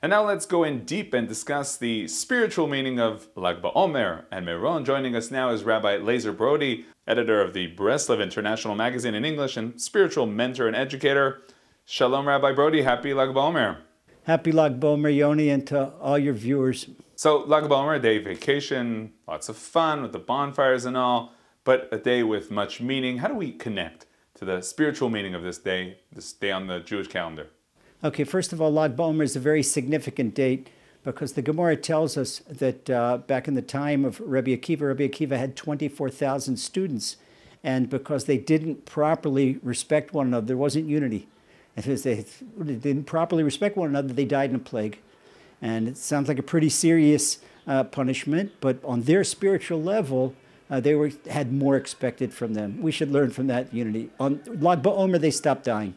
And now let's go in deep and discuss the spiritual meaning of Lag BaOmer and Meron. Joining us now is Rabbi Lazer Brody, editor of the Breslev International Magazine in English and spiritual mentor and educator. Shalom, Rabbi Brody. Happy Lag BaOmer. Happy Lag BaOmer, Yoni, and to all your viewers. So Lag BaOmer, a day of vacation, lots of fun with the bonfires and all, but a day with much meaning. How do we connect to the spiritual meaning of this day on the Jewish calendar? Okay, first of all, Lag BaOmer is a very significant date because the Gemara tells us that back in the time of Rabbi Akiva had 24,000 students, and because they didn't properly respect one another, there wasn't unity. And because they didn't properly respect one another, they died in a plague. And it sounds like a pretty serious punishment, but on their spiritual level, they had more expected from them. We should learn from that unity. On Lag BaOmer, they stopped dying.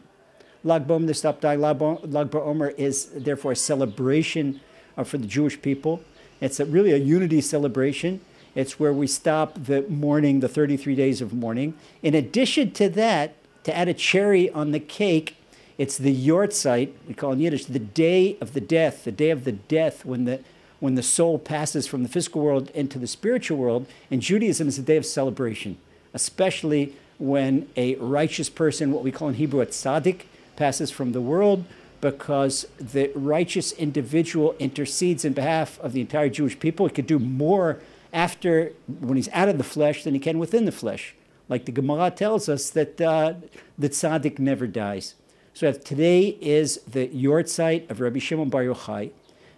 Lag BaOmer, they stopped dying. Lag BaOmer is therefore a celebration for the Jewish people. It's really a unity celebration. It's where we stop the mourning, the 33 days of mourning. In addition to that, to add a cherry on the cake, it's the Yortzeit, we call it in Yiddish, the day of the death, when the soul passes from the physical world into the spiritual world. In Judaism, it's a day of celebration, especially when a righteous person, what we call in Hebrew a tzaddik, passes from the world, because the righteous individual intercedes in behalf of the entire Jewish people. He could do more when he's out of the flesh than he can within the flesh. Like the Gemara tells us that the tzaddik never dies. So today is the Yortzeit of Rabbi Shimon Bar Yochai.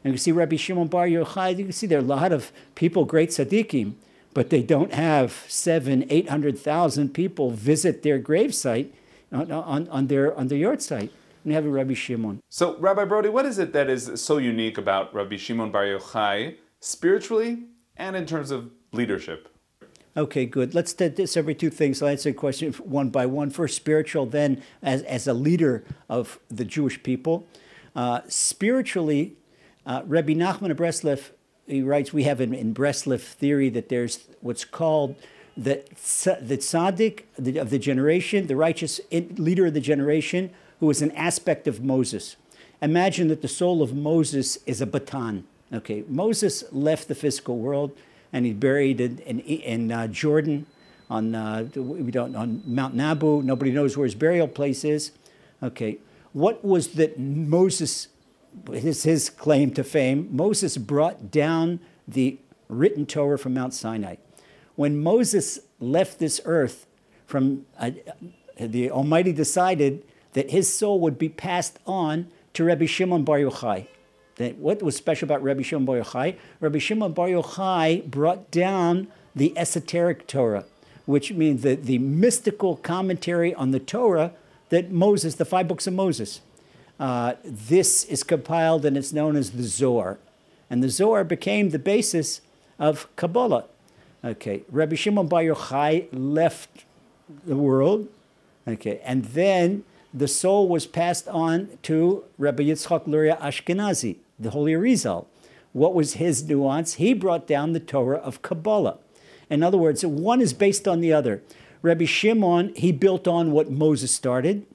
And you see Rabbi Shimon Bar Yochai, you can see there are a lot of people, great tzaddikim, but they don't have 700,000-800,000 people visit their gravesite on their Yortzeit. And you have a Rabbi Shimon. So Rabbi Brody, what is it that is so unique about Rabbi Shimon Bar Yochai, spiritually and in terms of leadership? Okay, good. Let's separate two things. I'll answer the question one by one. First, spiritual, then as a leader of the Jewish people. Spiritually, Rabbi Nachman of Breslev, he writes, we have in Breslev theory that there's what's called the tzaddik of the generation, the righteous leader of the generation, who is an aspect of Moses. Imagine that the soul of Moses is a baton. Okay, Moses left the physical world, and he's buried in Jordan on Mount Nabu. Nobody knows where his burial place is. Okay, what was that Moses, his claim to fame? Moses brought down the written Torah from Mount Sinai. When Moses left this earth, the Almighty decided that his soul would be passed on to Rabbi Shimon Bar Yochai. What was special about Rabbi Shimon Bar Yochai? Rabbi Shimon Bar Yochai brought down the esoteric Torah, which means the mystical commentary on the Torah that Moses, the 5 books of Moses. This is compiled and it's known as the Zohar. And the Zohar became the basis of Kabbalah. Okay, Rabbi Shimon Bar Yochai left the world, okay, and then the soul was passed on to Rabbi Yitzchak Luria Ashkenazi, the Holy Arizal. What was his nuance? He brought down the Torah of Kabbalah. In other words, one is based on the other. Rabbi Shimon, he built on what Moses started,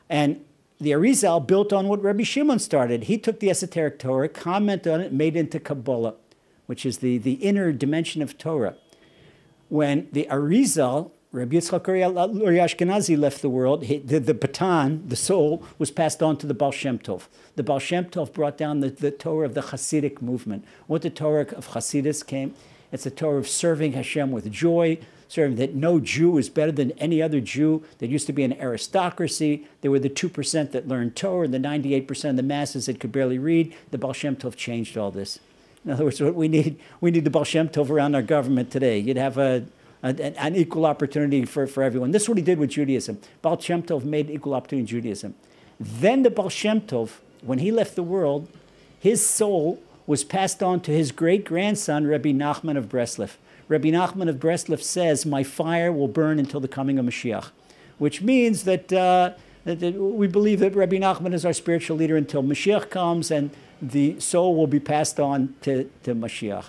and the Arizal built on what Rabbi Shimon started. He took the esoteric Torah, commented on it, made it into Kabbalah, which is the inner dimension of Torah. When the Arizal, Rabbi Yitzchak Luria Ashkenazi, left the world, the baton, the soul, was passed on to the Baal Shem Tov. The Baal Shem Tov brought down the Torah of the Hasidic movement. What the Torah of Hasidus came, it's a Torah of serving Hashem with joy, serving that no Jew is better than any other Jew. There used to be an aristocracy. There were the 2% that learned Torah and the 98% of the masses that could barely read. The Baal Shem Tov changed all this. In other words, what we need the Baal Shem Tov around our government today. You'd have an equal opportunity for everyone. This is what he did with Judaism. Baal Shem Tov made equal opportunity in Judaism. Then the Baal Shem Tov, when he left the world, his soul was passed on to his great-grandson, Rabbi Nachman of Breslev. Rabbi Nachman of Breslev says, my fire will burn until the coming of Mashiach, which means that we believe that Rabbi Nachman is our spiritual leader until Mashiach comes, and the soul will be passed on to Mashiach.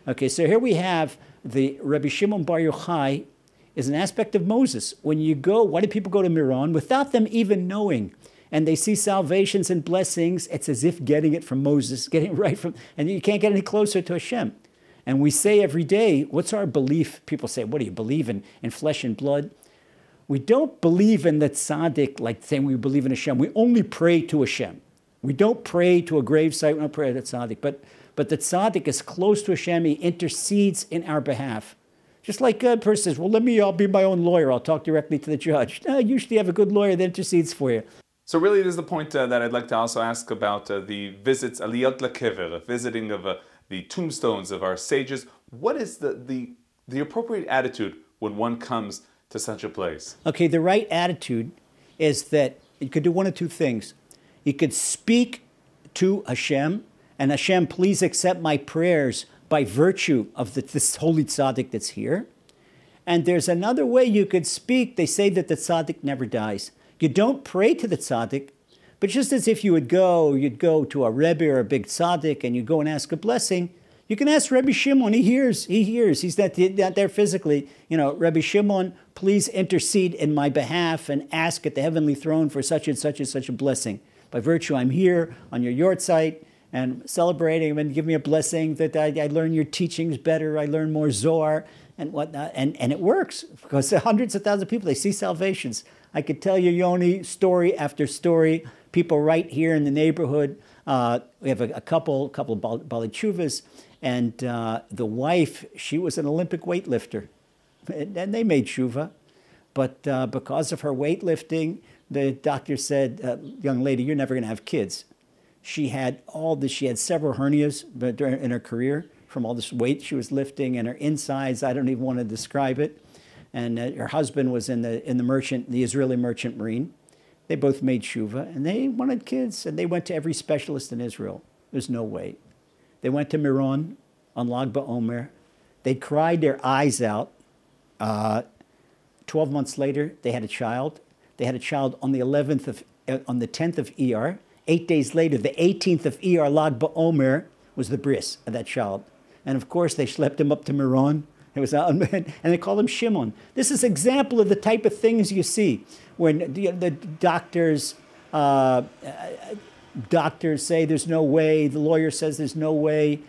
Okay, so here we have the Rabbi Shimon Bar Yochai is an aspect of Moses. When you go, why do people go to Meron? Without them even knowing, and they see salvations and blessings, it's as if getting it from Moses, getting it right from, and you can't get any closer to Hashem. And we say every day, what's our belief? People say, what do you believe in flesh and blood? We don't believe in the tzaddik like saying we believe in Hashem. We only pray to Hashem. We don't pray to a gravesite, we don't pray to the tzaddik. But the tzaddik is close to Hashem, he intercedes in our behalf. Just like a person says, well, I'll be my own lawyer, I'll talk directly to the judge. No, usually you have a good lawyer that intercedes for you. So really, this is the point that I'd like to also ask about the visits, aliyot lekever, visiting of the tombstones of our sages. What is the appropriate attitude when one comes to such a place? Okay, the right attitude is that you could do one of two things. You could speak to Hashem, and Hashem, please accept my prayers by virtue of this holy tzaddik that's here. And there's another way you could speak. They say that the tzaddik never dies. You don't pray to the tzaddik, but just as if you'd go to a Rebbe or a big tzaddik and you go and ask a blessing, you can ask Rabbi Shimon. He hears. He's not there physically. Rabbi Shimon, please intercede in my behalf and ask at the heavenly throne for such and such and such a blessing. By virtue, I'm here on your yort site and celebrating, and give me a blessing that I learn your teachings better, I learn more Zohar and whatnot. And it works, because hundreds of thousands of people, they see salvations. I could tell you, Yoni, story after story. People right here in the neighborhood. We have a couple of Bali Tshuvas, and the wife, she was an Olympic weightlifter. And they made tshuva. But because of her weightlifting, the doctor said, young lady, you're never going to have kids. She had all this. She had several hernias in her career from all this weight she was lifting, and her insides, I don't even want to describe it. And her husband was in the Israeli merchant marine. They both made tshuva, and they wanted kids, and they went to every specialist in Israel. There's no way. They went to Miron on Lag BaOmer. They cried their eyes out. 12 months later, they had a child. They had a child on the 10th of Iyar. 8 days later, the 18th of Iyar, Lag BaOmer, was the bris of that child. And of course, they schlepped him up to Miron. It was, and they called him Shimon. This is an example of the type of things you see when the doctors say there's no way, the lawyer says there's no way.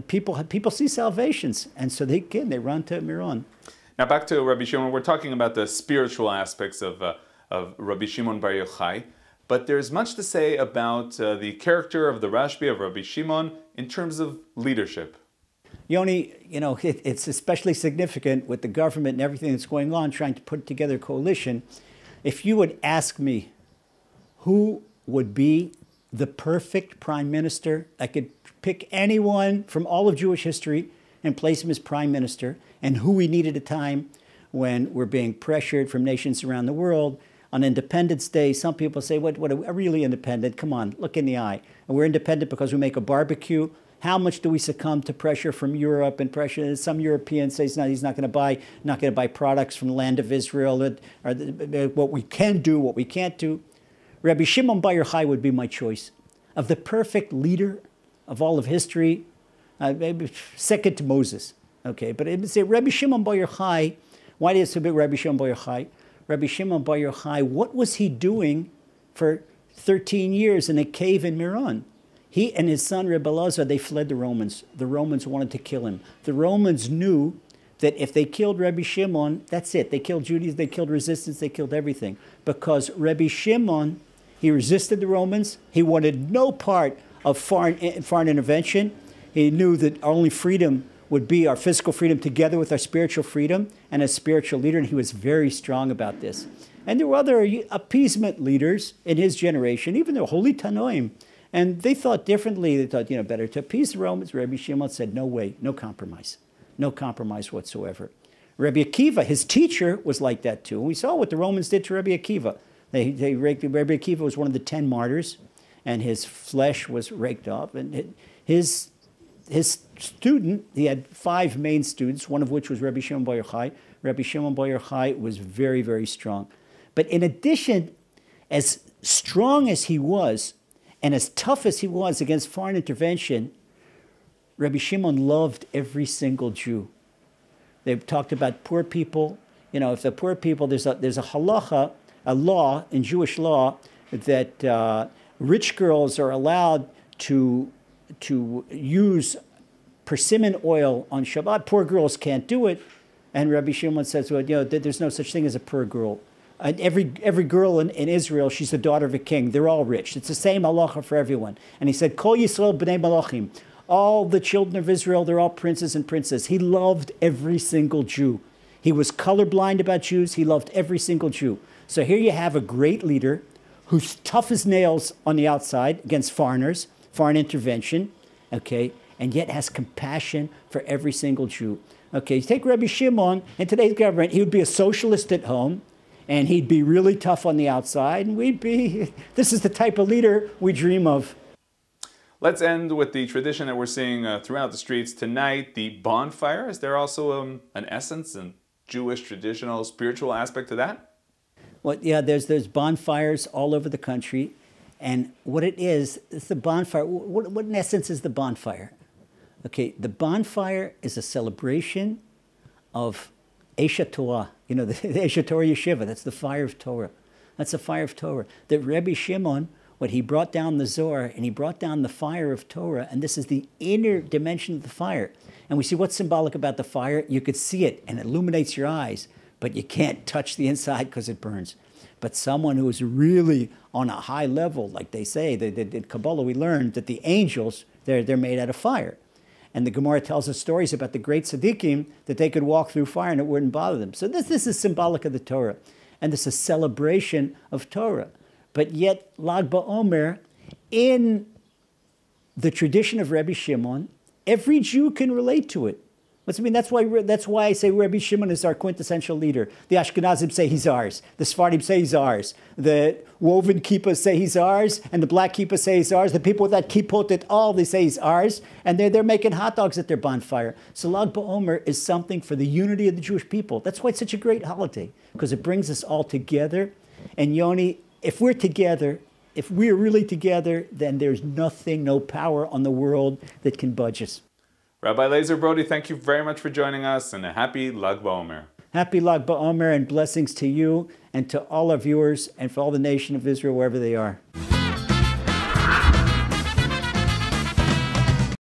People see salvations, and so they run to Miron. Now back to Rabbi Shimon. We're talking about the spiritual aspects of Rabbi Shimon Bar Yochai. But there's much to say about the character of the Rashbi of Rabbi Shimon in terms of leadership. Yoni, it's especially significant with the government and everything that's going on, trying to put together a coalition. If you would ask me who would be the perfect prime minister, I could pick anyone from all of Jewish history and place him as prime minister, and who we need at a time when we're being pressured from nations around the world. On Independence Day, some people say, what are we really independent? Come on, look in the eye. And we're independent because we make a barbecue. How much do we succumb to pressure from Europe and pressure? Some Europeans say he's not going to buy products from the land of Israel, or what we can do, what we can't do. Rabbi Shimon Bar Yochai would be my choice of the perfect leader of all of history, maybe second to Moses. Okay, but it would say Rabbi Shimon Bar Yochai. Why did it say Rabbi Shimon Bar Yochai? Rabbi Shimon Bar Yochai, what was he doing for 13 years in a cave in Miron? He and his son Rabbi Lazer, they fled the Romans. The Romans wanted to kill him. The Romans knew that if they killed Rabbi Shimon, that's it. They killed Judaism, they killed resistance, they killed everything. Because Rabbi Shimon, he resisted the Romans. He wanted no part of foreign intervention. He knew that our only freedom would be our physical freedom together with our spiritual freedom, and as spiritual leader, and he was very strong about this. And there were other appeasement leaders in his generation, even the holy Tanoim, and they thought differently. They thought, better to appease the Romans. Rabbi Shimon said, no way, no compromise whatsoever. Rabbi Akiva, his teacher, was like that too. We saw what the Romans did to Rabbi Akiva. Rabbi Akiva was one of the 10 martyrs, and his flesh was raked off, and his student, he had 5 main students, one of which was Rabbi Shimon Bar Yochai. Rabbi Shimon Bar Yochai was very, very strong. But in addition, as strong as he was, and as tough as he was against foreign intervention, Rabbi Shimon loved every single Jew. They talked about poor people. If the poor people, there's a halacha a law in Jewish law that rich girls are allowed to use persimmon oil on Shabbat. Poor girls can't do it. And Rabbi Shimon says, well, there's no such thing as a poor girl. And every girl in Israel, she's the daughter of a king. They're all rich. It's the same halacha for everyone. And he said, Kol Yisrael b'nei malachim. All the children of Israel, they're all princes and princesses. He loved every single Jew. He was colorblind about Jews. He loved every single Jew. So here you have a great leader who's tough as nails on the outside against foreigners, foreign intervention, okay, and yet has compassion for every single Jew. Okay, you take Rabbi Shimon, in today's government, he would be a socialist at home, and he'd be really tough on the outside, and this is the type of leader we dream of. Let's end with the tradition that we're seeing throughout the streets tonight, the bonfire. Is there also an essence and Jewish traditional spiritual aspect to that? Well, yeah, there's bonfires all over the country. And what it is, it's the bonfire. What in essence is the bonfire? Okay, the bonfire is a celebration of Esha Torah. The Esha Torah Yeshiva, that's the fire of Torah. That's the fire of Torah. That Rabbi Shimon, what he brought down the Zohar, and he brought down the fire of Torah, and this is the inner dimension of the fire. And we see what's symbolic about the fire. You could see it, and it illuminates your eyes, but you can't touch the inside because it burns. But someone who is really on a high level, like they say, in Kabbalah we learned that the angels, they're made out of fire. And the Gemara tells us stories about the great tzaddikim that they could walk through fire and it wouldn't bother them. So this is symbolic of the Torah. And this is a celebration of Torah. But yet, Lag BaOmer, in the tradition of Rabbi Shimon, every Jew can relate to it. That's why I say Rabbi Shimon is our quintessential leader. The Ashkenazim say he's ours. The Sephardim say he's ours. The woven kippas say he's ours. And the black kippas say he's ours. The people with that kippot at all, they say he's ours. And they're making hot dogs at their bonfire. So Lag BaOmer is something for the unity of the Jewish people. That's why it's such a great holiday, because it brings us all together. And Yoni, if we're together, if we're really together, then there's nothing, no power on the world that can budge us. Rabbi Lazer, Brody, thank you very much for joining us, and a happy Lag BaOmer. Happy Lag BaOmer, and blessings to you and to all our viewers and for all the nation of Israel, wherever they are.